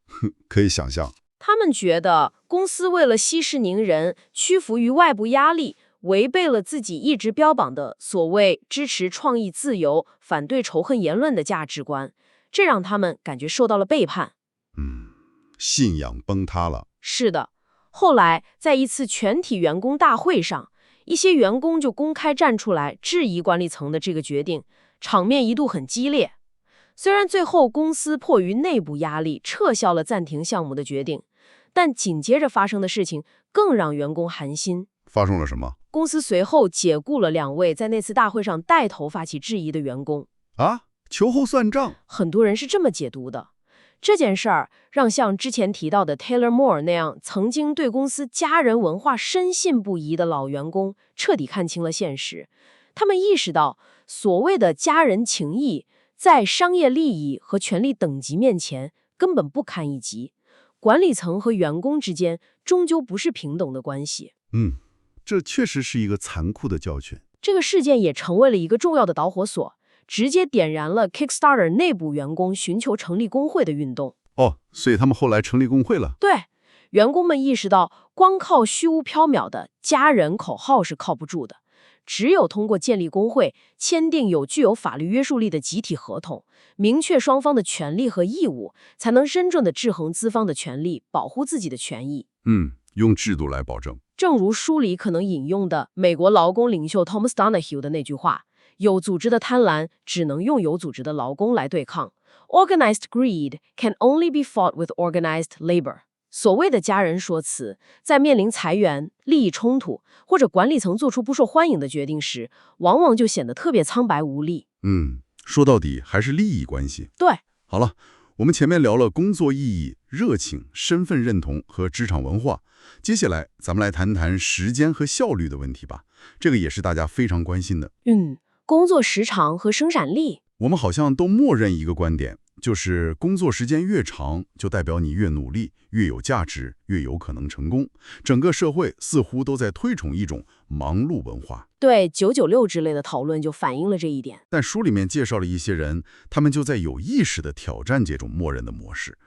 可以想象。他们觉得公司为了息事宁人，屈服于外部压力，违背了自己一直标榜的所谓支持创意自由、反对仇恨言论的价值观，这让他们感觉受到了背叛。信仰崩塌了。是的，后来在一次全体员工大会上，一些员工就公开站出来质疑管理层的这个决定，场面一度很激烈。虽然最后公司迫于内部压力撤销了暂停项目的决定，但紧接着发生的事情更让员工寒心。发生了什么？公司随后解雇了2位在那次大会上带头发起质疑的员工。秋后算账？很多人是这么解读的。这件事儿让像之前提到的 Taylor Moore 那样曾经对公司家人文化深信不疑的老员工彻底看清了现实。他们意识到，所谓的家人情谊在商业利益和权力等级面前根本不堪一击，管理层和员工之间终究不是平等的关系。这确实是一个残酷的教训。这个事件也成为了一个重要的导火索，直接点燃了 Kickstarter 内部员工寻求成立工会的运动。所以他们后来成立工会了。对，员工们意识到，光靠虚无缥缈的家人口号是靠不住的，只有通过建立工会，签订具有法律约束力的集体合同，明确双方的权利和义务，才能真正的制衡资方的权利，保护自己的权益。用制度来保证。正如书里可能引用的美国劳工领袖 Thomas Donahue 的那句话，有组织的贪婪只能用有组织的劳工来对抗。Organized greed can only be fought with organized labor。所谓的家人说辞，在面临裁员、利益冲突或者管理层做出不受欢迎的决定时，往往就显得特别苍白无力。说到底还是利益关系。对，好了，我们前面聊了工作意义、热情、身份认同和职场文化，接下来咱们来谈谈时间和效率的问题吧。这个也是大家非常关心的。工作时长和生产力。我们好像都默认一个观点，就是工作时间越长，就代表你越努力、越有价值、越有可能成功。整个社会似乎都在推崇一种忙碌文化。对996之类的讨论就反映了这一点。但书里面介绍了一些人，他们就在有意识地挑战这种默认的模式。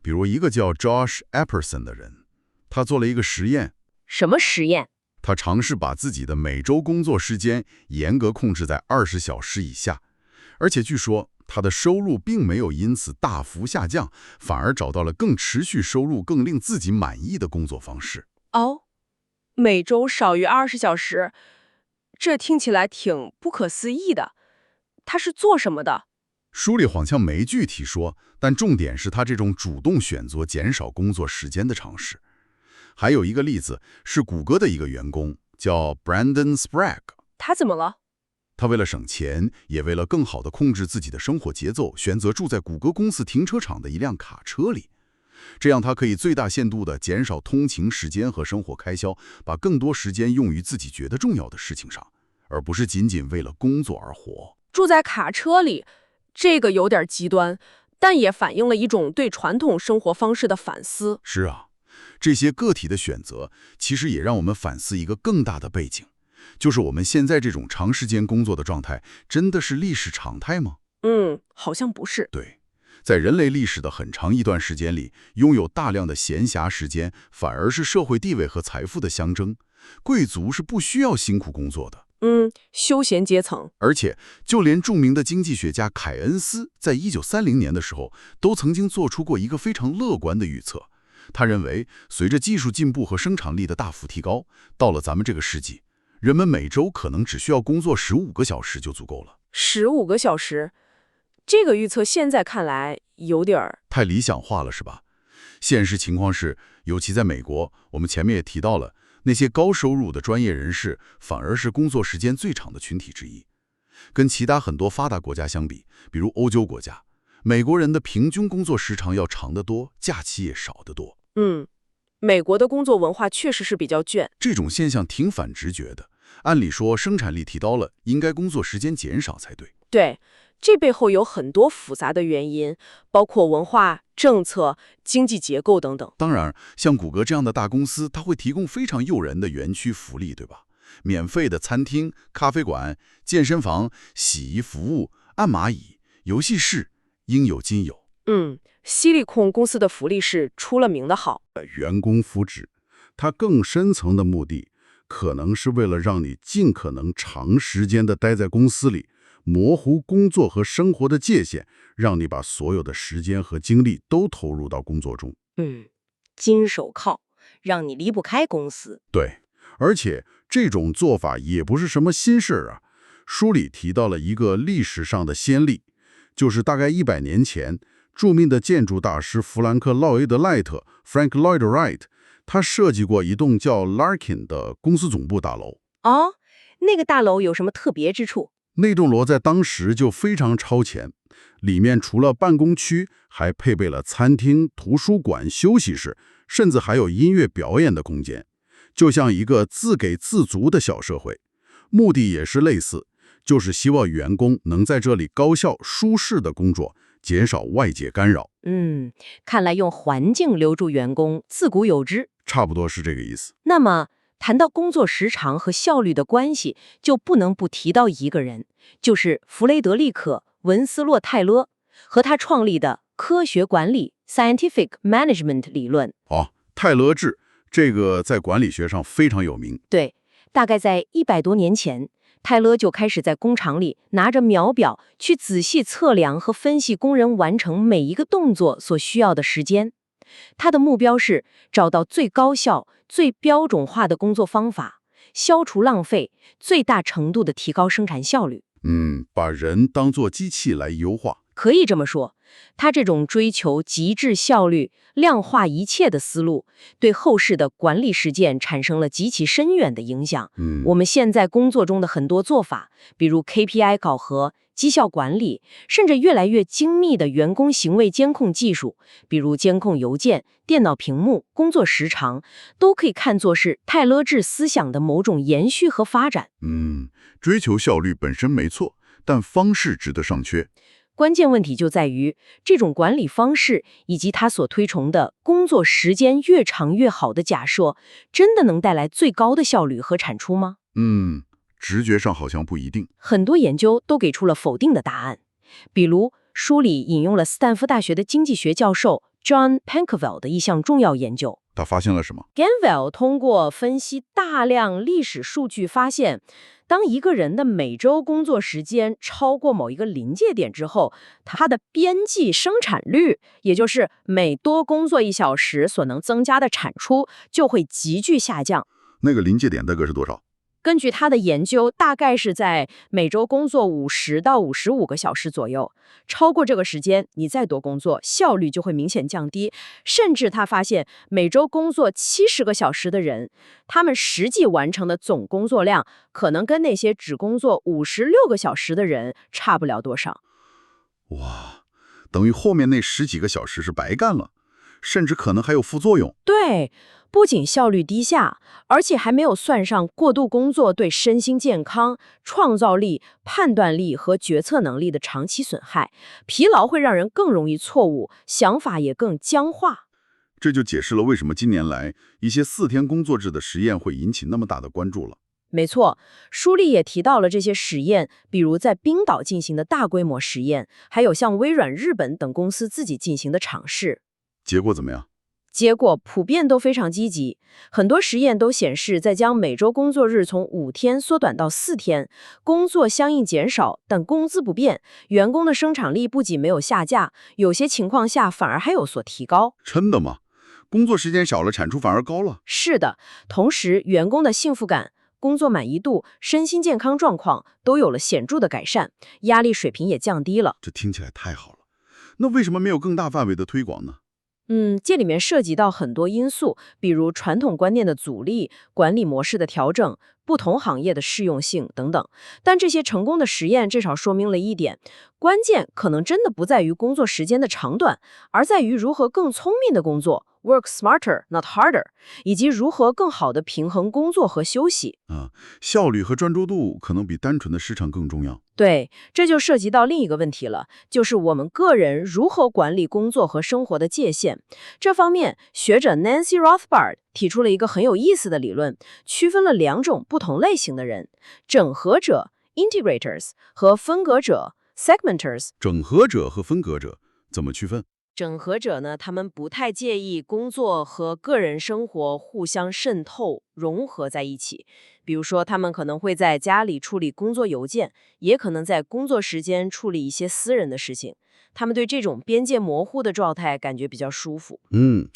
比如一个叫 Josh Epperson 的人，他做了一个实验。什么实验？他尝试把自己的每周工作时间严格控制在20小时以下，而且据说他的收入并没有因此大幅下降，反而找到了更持续收入、更令自己满意的工作方式。哦，每周少于20小时，这听起来挺不可思议的。他是做什么的？书里好像没具体说，但重点是他这种主动选择减少工作时间的尝试。还有一个例子是谷歌的一个员工，叫 Brandon Sprague。他怎么了？他为了省钱，也为了更好地控制自己的生活节奏，选择住在谷歌公司停车场的一辆卡车里。这样他可以最大限度地减少通勤时间和生活开销，把更多时间用于自己觉得重要的事情上，而不是仅仅为了工作而活。住在卡车里，这个有点极端，但也反映了一种对传统生活方式的反思。是啊，这些个体的选择，其实也让我们反思一个更大的背景，就是我们现在这种长时间工作的状态，真的是历史常态吗？好像不是。对，在人类历史的很长一段时间里，拥有大量的闲暇时间，反而是社会地位和财富的象征。贵族是不需要辛苦工作的。休闲阶层。而且，就连著名的经济学家凯恩斯在1930年的时候，都曾经做出过一个非常乐观的预测。他认为，随着技术进步和生产力的大幅提高，到了咱们这个世纪，人们每周可能只需要工作15个小时就足够了。15个小时，这个预测现在看来有点儿太理想化了，是吧？现实情况是，尤其在美国，我们前面也提到了，那些高收入的专业人士反而是工作时间最长的群体之一。跟其他很多发达国家相比，比如欧洲国家，美国人的平均工作时长要长得多，假期也少得多。美国的工作文化确实是比较倦。这种现象挺反直觉的。按理说，生产力提高了，应该工作时间减少才对。对，这背后有很多复杂的原因，包括文化、政策、经济结构等等。当然，像谷歌这样的大公司，它会提供非常诱人的园区福利，对吧？免费的餐厅、咖啡馆、健身房、洗衣服务、按摩椅、游戏室，应有尽有。西利控公司的福利是出了名的好。员工福祉，它更深层的目的，可能是为了让你尽可能长时间地待在公司里，模糊工作和生活的界限，让你把所有的时间和精力都投入到工作中。金手铐，让你离不开公司。对，而且这种做法也不是什么新事啊。书里提到了一个历史上的先例，就是大概100年前，著名的建筑大师弗兰克·劳埃德·赖特 （Frank Lloyd Wright） 他设计过一栋叫 Larkin 的公司总部大楼。那个大楼有什么特别之处？那栋楼在当时就非常超前，里面除了办公区，还配备了餐厅、图书馆、休息室，甚至还有音乐表演的空间，就像一个自给自足的小社会。目的也是类似，就是希望员工能在这里高效、舒适的工作，减少外界干扰。看来用环境留住员工，自古有之。差不多是这个意思。那么，谈到工作时长和效率的关系，就不能不提到一个人，就是弗雷德里克·文斯洛·泰勒和他创立的科学管理 （Scientific Management） 理论。泰勒制，这个在管理学上非常有名。对，大概在100多年前，泰勒就开始在工厂里拿着秒表去仔细测量和分析工人完成每一个动作所需要的时间。他的目标是找到最高效、最标准化的工作方法，消除浪费，最大程度地提高生产效率。把人当作机器来优化。可以这么说，他这种追求极致效率、量化一切的思路，对后世的管理实践产生了极其深远的影响。我们现在工作中的很多做法，比如 KPI 考核、绩效管理，甚至越来越精密的员工行为监控技术，比如监控邮件、电脑屏幕、工作时长，都可以看作是泰勒制思想的某种延续和发展。追求效率本身没错，但方式值得商榷。关键问题就在于这种管理方式以及他所推崇的工作时间越长越好的假设，真的能带来最高的效率和产出吗？直觉上好像不一定。很多研究都给出了否定的答案。比如书里引用了斯坦福大学的经济学教授 John Pankavell 的一项重要研究。他发现了什么？ Ganvell 通过分析大量历史数据发现，当一个人的每周工作时间超过某一个临界点之后，他的边际生产率，也就是每多工作1小时所能增加的产出，就会急剧下降。那个临界点大概是多少？根据他的研究，大概是在每周工作50到55个小时左右。超过这个时间，你再多工作，效率就会明显降低。甚至他发现，每周工作70个小时的人，他们实际完成的总工作量，可能跟那些只工作56个小时的人差不了多少。哇，等于后面那10几个小时是白干了，甚至可能还有副作用。对，不仅效率低下，而且还没有算上过度工作对身心健康、创造力、判断力和决策能力的长期损害。疲劳会让人更容易错误，想法也更僵化。这就解释了为什么近年来一些4天工作制的实验会引起那么大的关注了。没错，书里也提到了这些实验，比如在冰岛进行的大规模实验，还有像微软日本等公司自己进行的尝试。结果怎么样？结果普遍都非常积极，很多实验都显示，在将每周工作日从5天缩短到4天，工作相应减少，但工资不变，员工的生产力不仅没有下降，有些情况下反而还有所提高。真的吗？工作时间少了，产出反而高了？是的，同时员工的幸福感、工作满意度、身心健康状况都有了显著的改善，压力水平也降低了。这听起来太好了。那为什么没有更大范围的推广呢？这里面涉及到很多因素，比如传统观念的阻力、管理模式的调整、不同行业的适用性等等。但这些成功的实验至少说明了一点，关键可能真的不在于工作时间的长短，而在于如何更聪明的工作 ，work smarter, not harder， 以及如何更好的平衡工作和休息。效率和专注度可能比单纯的时长更重要。对，这就涉及到另一个问题了，就是我们个人如何管理工作和生活的界限。这方面，学者 Nancy Rothbard 提出了一个很有意思的理论，区分了2种不同类型的人：整合者 （integrators） 和分隔者 （segmenters）。整合者和分隔者怎么区分？整合者呢，他们不太介意工作和个人生活互相渗透、融合在一起。比如说，他们可能会在家里处理工作邮件，也可能在工作时间处理一些私人的事情。他们对这种边界模糊的状态感觉比较舒服。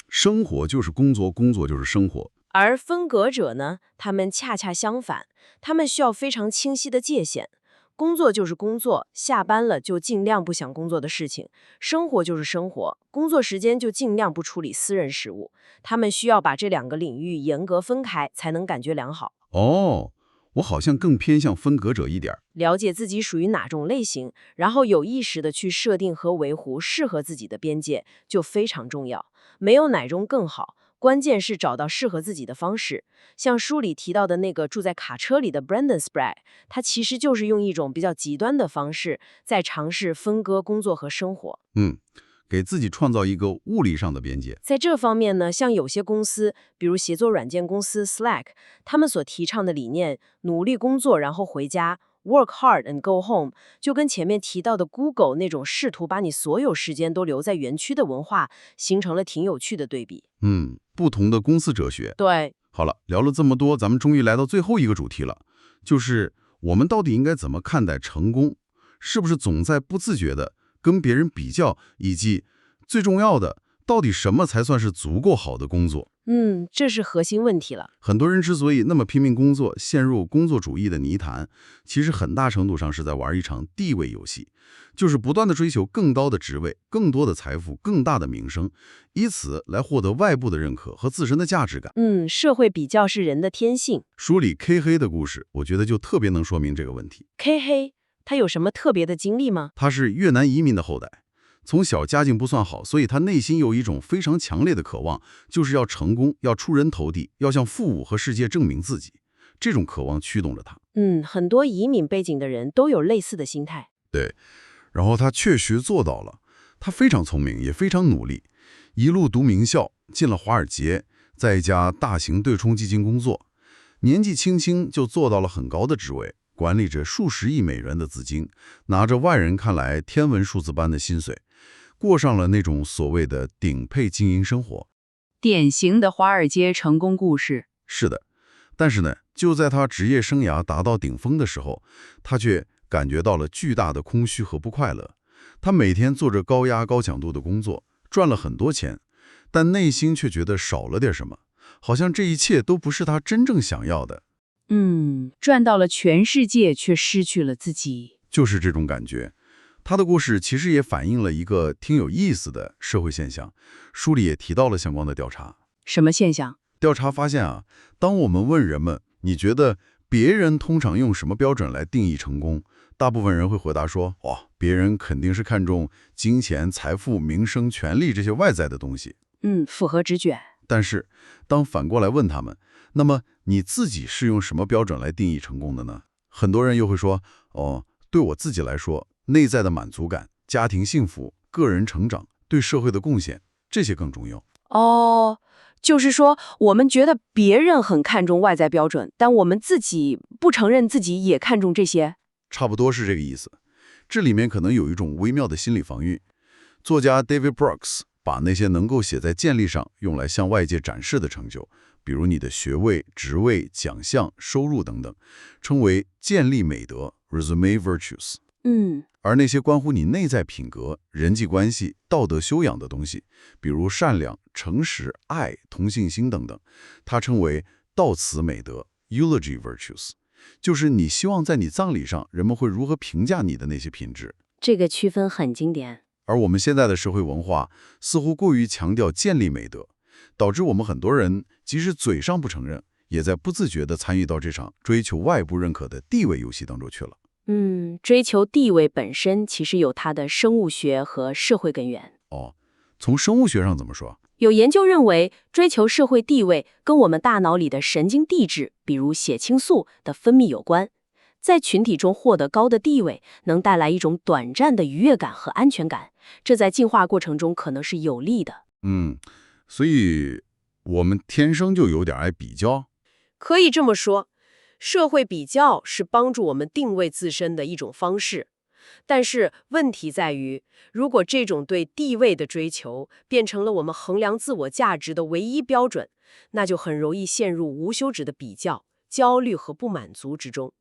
生活就是工作，工作就是生活。而分隔者呢，他们恰恰相反，他们需要非常清晰的界限。工作就是工作，下班了就尽量不想工作的事情；生活就是生活，工作时间就尽量不处理私人事务。他们需要把这2个领域严格分开，才能感觉良好。我好像更偏向分隔者一点。了解自己属于哪种类型，然后有意识地去设定和维护适合自己的边界，就非常重要。没有哪种更好，关键是找到适合自己的方式。像书里提到的那个住在卡车里的 Brendan Sprague， 他其实就是用一种比较极端的方式，在尝试分割工作和生活。给自己创造一个物理上的边界。在这方面呢，像有些公司，比如协作软件公司 Slack， 他们所提倡的理念，努力工作然后回家 ，work hard and go home， 就跟前面提到的 Google 那种试图把你所有时间都留在园区的文化，形成了挺有趣的对比。不同的公司哲学。对。好了，聊了这么多，咱们终于来到最后一个主题了，就是我们到底应该怎么看待成功？是不是总在不自觉的跟别人比较，以及最重要的，到底什么才算是足够好的工作？这是核心问题了。很多人之所以那么拼命工作，陷入工作主义的泥潭，其实很大程度上是在玩一场地位游戏，就是不断的追求更高的职位、更多的财富、更大的名声，以此来获得外部的认可和自身的价值感。社会比较是人的天性。书里 K 黑的故事，我觉得就特别能说明这个问题。K 黑，他有什么特别的经历吗？他是越南移民的后代。从小家境不算好，所以他内心有一种非常强烈的渴望，就是要成功，要出人头地，要向父母和世界证明自己。这种渴望驱动着他。很多移民背景的人都有类似的心态。对，然后他确实做到了，他非常聪明，也非常努力，一路读名校，进了华尔街，在一家大型对冲基金工作，年纪轻轻就做到了很高的职位，管理着数十亿美元的资金，拿着外人看来天文数字般的薪水，过上了那种所谓的顶配精英生活。典型的华尔街成功故事。是的，但是呢，就在他职业生涯达到顶峰的时候，他却感觉到了巨大的空虚和不快乐。他每天做着高压高强度的工作，赚了很多钱，但内心却觉得少了点什么，好像这一切都不是他真正想要的。赚到了全世界，却失去了自己。就是这种感觉。他的故事其实也反映了一个挺有意思的社会现象，书里也提到了相关的调查。什么现象？调查发现啊，当我们问人们，你觉得别人通常用什么标准来定义成功？大部分人会回答说，别人肯定是看重金钱、财富、名声、权力这些外在的东西。符合直觉。但是，当反过来问他们，那么你自己是用什么标准来定义成功的呢？很多人又会说，对我自己来说，内在的满足感、家庭幸福、个人成长、对社会的贡献，这些更重要。就是说，我们觉得别人很看重外在标准，但我们自己不承认自己也看重这些。差不多是这个意思。这里面可能有一种微妙的心理防御。作家 David Brooks 把那些能够写在简历上用来向外界展示的成就，比如你的学位、职位、奖项、收入等等，称为简历美德 （resume virtues）。而那些关乎你内在品格、人际关系、道德修养的东西，比如善良、诚实、爱、同情心等等，它称为悼词美德 （eulogy virtues），就是你希望在你葬礼上人们会如何评价你的那些品质。这个区分很经典。而我们现在的社会文化似乎过于强调建立美德，导致我们很多人即使嘴上不承认，也在不自觉地参与到这场追求外部认可的地位游戏当中去了。追求地位本身其实有它的生物学和社会根源。从生物学上怎么说？有研究认为，追求社会地位跟我们大脑里的神经递质，比如血清素的分泌有关。在群体中获得高的地位，能带来一种短暂的愉悦感和安全感，这在进化过程中可能是有利的。所以我们天生就有点爱比较？可以这么说，社会比较是帮助我们定位自身的一种方式。但是问题在于，如果这种对地位的追求变成了我们衡量自我价值的唯一标准，那就很容易陷入无休止的比较、焦虑和不满足之中。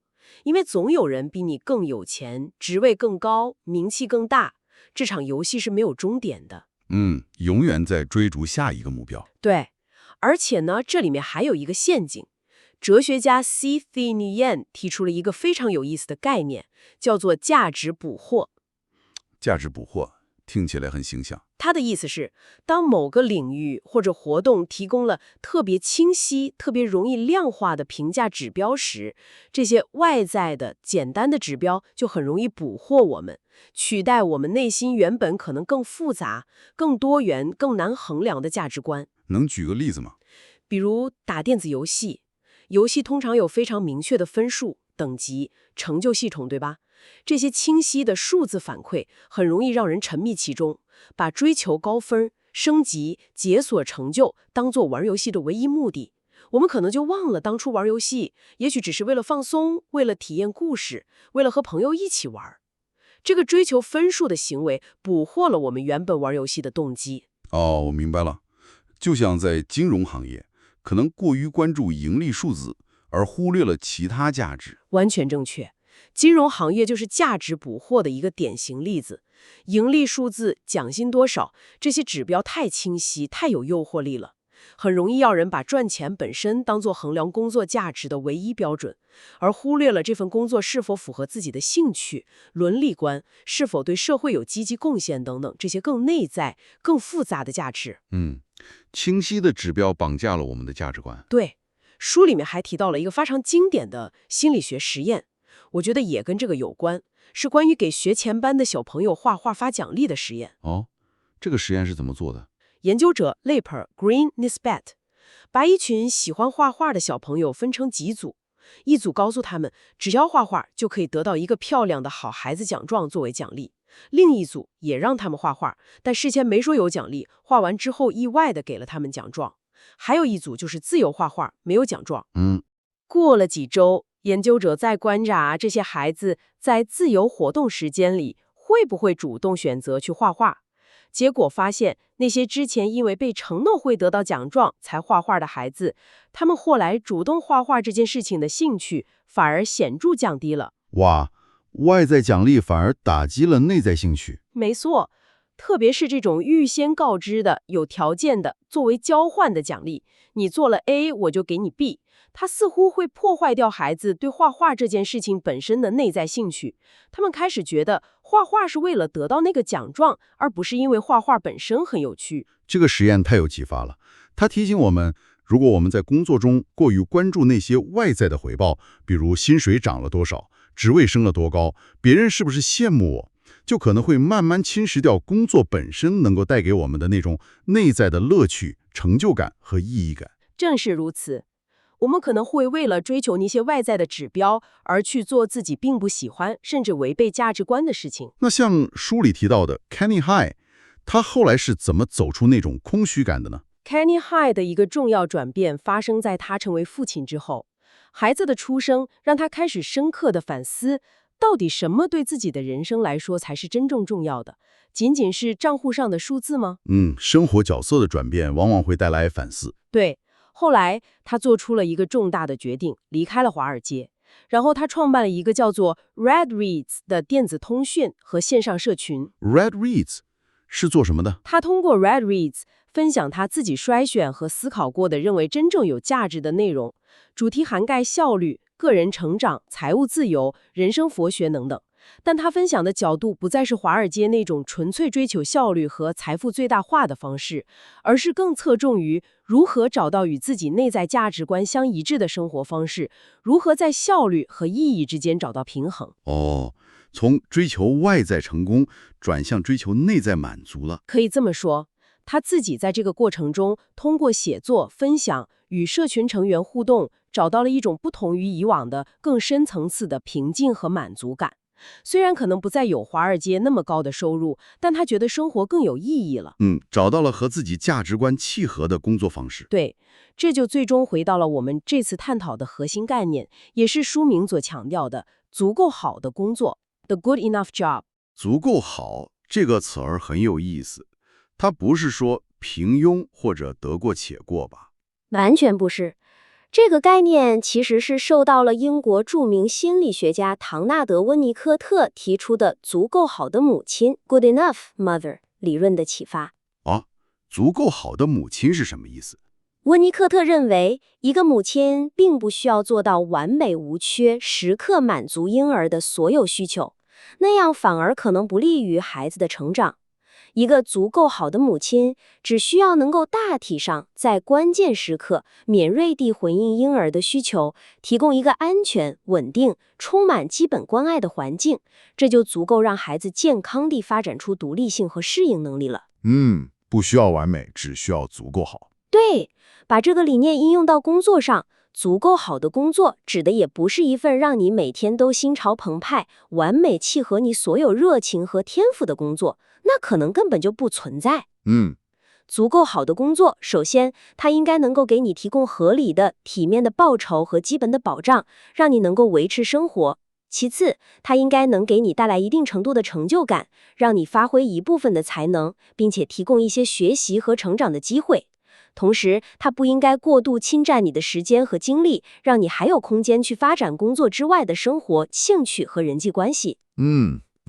因为总有人比你更有钱，职位更高，名气更大，这场游戏是没有终点的。永远在追逐下一个目标。对，而且呢，这里面还有一个陷阱。哲学家 C.T. Nguyen 提出了一个非常有意思的概念，叫做价值捕获。价值捕获听起来很形象。他的意思是，当某个领域或者活动提供了特别清晰、特别容易量化的评价指标时，这些外在的简单的指标就很容易捕获我们，取代我们内心原本可能更复杂、更多元、更难衡量的价值观。能举个例子吗？比如打电子游戏，游戏通常有非常明确的分数、等级、成就系统，对吧？这些清晰的数字反馈很容易让人沉迷其中，把追求高分、升级、解锁成就当做玩游戏的唯一目的。我们可能就忘了当初玩游戏，也许只是为了放松，为了体验故事，为了和朋友一起玩。这个追求分数的行为捕获了我们原本玩游戏的动机。我明白了。就像在金融行业，可能过于关注盈利数字，而忽略了其他价值。完全正确。金融行业就是价值捕获的一个典型例子。盈利数字、奖金多少，这些指标太清晰、太有诱惑力了，很容易让人把赚钱本身当作衡量工作价值的唯一标准，而忽略了这份工作是否符合自己的兴趣、伦理观，是否对社会有积极贡献等等这些更内在、更复杂的价值。清晰的指标绑架了我们的价值观。对，书里面还提到了一个非常经典的心理学实验，我觉得也跟这个有关，是关于给学前班的小朋友画画发奖励的实验。这个实验是怎么做的？研究者 Leper、Green、Nisbet 把一群喜欢画画的小朋友分成几组，一组告诉他们，只要画画就可以得到一个漂亮的好孩子奖状作为奖励，另一组也让他们画画，但事前没说有奖励，画完之后意外的给了他们奖状。还有一组就是自由画画，没有奖状。过了几周，研究者在观察这些孩子在自由活动时间里会不会主动选择去画画。结果发现，那些之前因为被承诺会得到奖状才画画的孩子，他们后来主动画画这件事情的兴趣反而显著降低了。哇，外在奖励反而打击了内在兴趣。没错，特别是这种预先告知的、有条件的、作为交换的奖励，你做了 A， 我就给你 B， 它似乎会破坏掉孩子对画画这件事情本身的内在兴趣。他们开始觉得画画是为了得到那个奖状，而不是因为画画本身很有趣。这个实验太有启发了，它提醒我们，如果我们在工作中过于关注那些外在的回报，比如薪水涨了多少，职位升了多高，别人是不是羡慕我，就可能会慢慢侵蚀掉工作本身能够带给我们的那种内在的乐趣、成就感和意义感。正是如此，我们可能会为了追求那些外在的指标，而去做自己并不喜欢，甚至违背价值观的事情。那像书里提到的 Kenny High， 他后来是怎么走出那种空虚感的呢？ Kenny High 的一个重要转变发生在他成为父亲之后。孩子的出生让他开始深刻地反思，到底什么对自己的人生来说才是真正重要的？仅仅是账户上的数字吗？生活角色的转变往往会带来反思。对，后来他做出了一个重大的决定，离开了华尔街。然后他创办了一个叫做 Red Reads 的电子通讯和线上社群。Red Reads 是做什么的？他通过 Red Reads 分享他自己筛选和思考过的认为真正有价值的内容，主题涵盖效率、个人成长、财务自由、人生佛学等等。但他分享的角度不再是华尔街那种纯粹追求效率和财富最大化的方式，而是更侧重于如何找到与自己内在价值观相一致的生活方式，如何在效率和意义之间找到平衡。从追求外在成功转向追求内在满足了。可以这么说，他自己在这个过程中，通过写作、分享、与社群成员互动，找到了一种不同于以往的更深层次的平静和满足感。虽然可能不再有华尔街那么高的收入，但他觉得生活更有意义了。找到了和自己价值观契合的工作方式。对，这就最终回到了我们这次探讨的核心概念，也是书名所强调的足够好的工作 ，the good enough job。足够好这个词儿很有意思，它不是说平庸或者得过且过吧？完全不是。这个概念其实是受到了英国著名心理学家唐纳德·温尼科特提出的足够好的母亲 （Good enough mother） 理论的启发。足够好的母亲是什么意思？温尼科特认为，一个母亲并不需要做到完美无缺，时刻满足婴儿的所有需求，那样反而可能不利于孩子的成长。一个足够好的母亲，只需要能够大体上在关键时刻敏锐地回应婴儿的需求，提供一个安全、稳定、充满基本关爱的环境，这就足够让孩子健康地发展出独立性和适应能力了。不需要完美，只需要足够好。对，把这个理念应用到工作上，足够好的工作指的也不是一份让你每天都心潮澎湃、完美契合你所有热情和天赋的工作，那可能根本就不存在。足够好的工作，首先它应该能够给你提供合理的、体面的报酬和基本的保障，让你能够维持生活。其次，它应该能给你带来一定程度的成就感，让你发挥一部分的才能，并且提供一些学习和成长的机会。同时，它不应该过度侵占你的时间和精力，让你还有空间去发展工作之外的生活、兴趣和人际关系。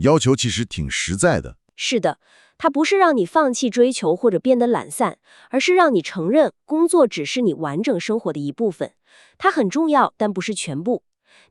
要求其实挺实在的。是的，它不是让你放弃追求或者变得懒散，而是让你承认工作只是你完整生活的一部分。它很重要，但不是全部。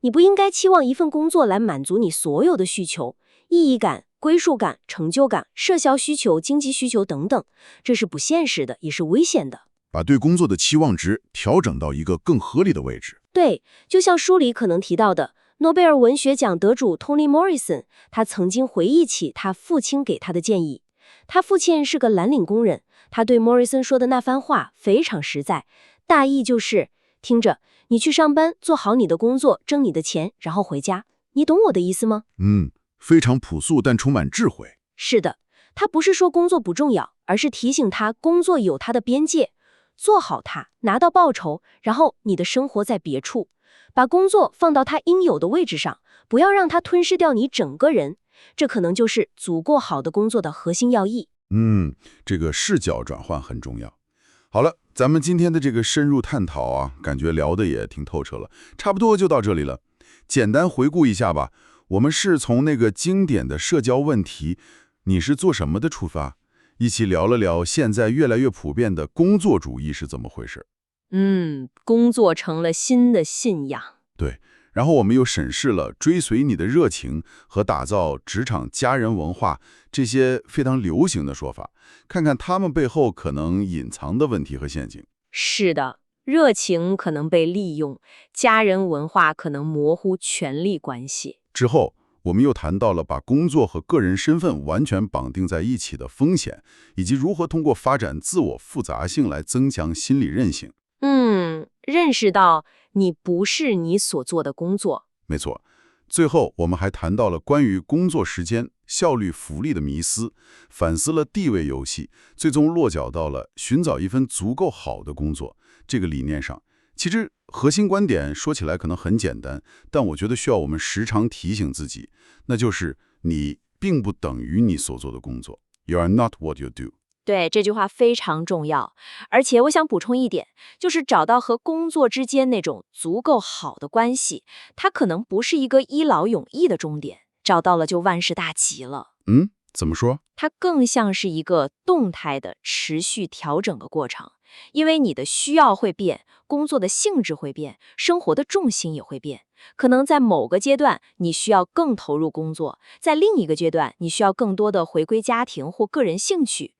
你不应该期望一份工作来满足你所有的需求，意义感、归属感、成就感、社交需求、经济需求等等，这是不现实的，也是危险的。把对工作的期望值调整到一个更合理的位置。对，就像书里可能提到的，诺贝尔文学奖得主 Toni Morrison， 他曾经回忆起他父亲给他的建议。他父亲是个蓝领工人，他对 Morrison 说的那番话非常实在，大意就是听着，你去上班，做好你的工作，挣你的钱，然后回家。你懂我的意思吗？非常朴素但充满智慧。是的，他不是说工作不重要，而是提醒他工作有它的边界，做好它，拿到报酬，然后你的生活在别处，把工作放到它应有的位置上，不要让它吞噬掉你整个人。这可能就是足够好的工作的核心要义。这个视角转换很重要。好了，咱们今天的这个深入探讨啊，感觉聊得也挺透彻了，差不多就到这里了。简单回顾一下吧，我们是从那个经典的社交问题你是做什么的出发，一起聊了聊现在越来越普遍的工作主义是怎么回事。工作成了新的信仰。对，然后我们又审视了追随你的热情和打造职场家人文化这些非常流行的说法，看看他们背后可能隐藏的问题和陷阱。是的，热情可能被利用，家人文化可能模糊权力关系。之后，我们又谈到了把工作和个人身份完全绑定在一起的风险，以及如何通过发展自我复杂性来增强心理韧性。认识到你不是你所做的工作。没错。最后，我们还谈到了关于工作时间、效率、福利的迷思，反思了地位游戏，最终落脚到了寻找一份足够好的工作这个理念上。其实核心观点说起来可能很简单，但我觉得需要我们时常提醒自己，那就是你并不等于你所做的工作。You are not what you do。对，这句话非常重要。而且我想补充一点，就是找到和工作之间那种足够好的关系，它可能不是一个一劳永逸的终点，找到了就万事大吉了。怎么说？它更像是一个动态的持续调整的过程，因为你的需要会变，工作的性质会变，生活的重心也会变。可能在某个阶段，你需要更投入工作，在另一个阶段，你需要更多的回归家庭或个人兴趣。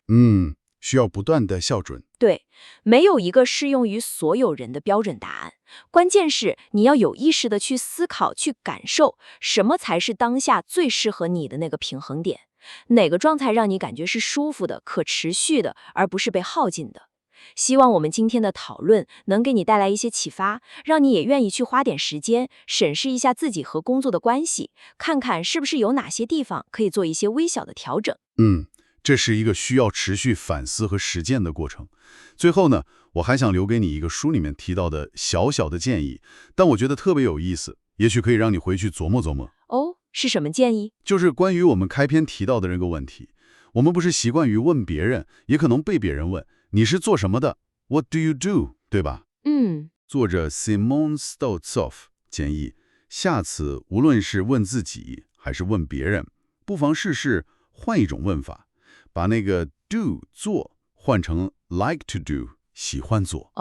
需要不断的校准。对，没有一个适用于所有人的标准答案。关键是你要有意识的去思考、去感受，什么才是当下最适合你的那个平衡点，哪个状态让你感觉是舒服的、可持续的，而不是被耗尽的。希望我们今天的讨论能给你带来一些启发，让你也愿意去花点时间审视一下自己和工作的关系，看看是不是有哪些地方可以做一些微小的调整。这是一个需要持续反思和实践的过程。最后呢，我还想留给你一个书里面提到的小小的建议，但我觉得特别有意思，也许可以让你回去琢磨琢磨。是什么建议？就是关于我们开篇提到的这个问题。我们不是习惯于问别人，也可能被别人问，你是做什么的 ？What do you do？ 对吧？作者 Simon Stoltzoff 建议，下次无论是问自己还是问别人，不妨试试换一种问法，把那个 do 做换成 like to do 喜欢做。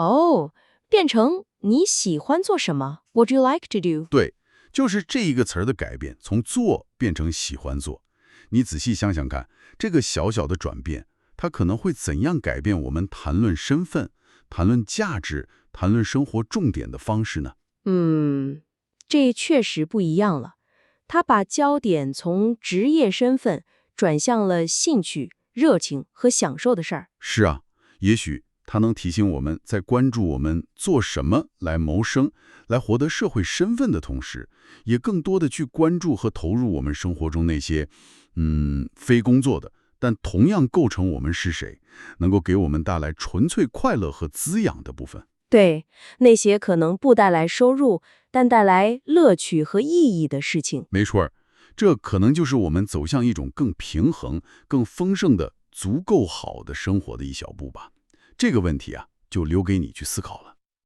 变成你喜欢做什么 ？What do you like to do？ 对，就是这一个词儿的改变，从做变成喜欢做。你仔细想想看，这个小小的转变，它可能会怎样改变我们谈论身份、谈论价值、谈论生活重点的方式呢？这确实不一样了。他把焦点从职业身份转向了兴趣、热情和享受的事儿。是啊，也许它能提醒我们在关注我们做什么来谋生、来获得社会身份的同时，也更多的去关注和投入我们生活中那些非工作的，但同样构成我们是谁，能够给我们带来纯粹快乐和滋养的部分。对，那些可能不带来收入，但带来乐趣和意义的事情。没错，这可能就是我们走向一种更平衡、更丰盛的、足够好的生活的一小步吧。这个问题啊，就留给你去思考了。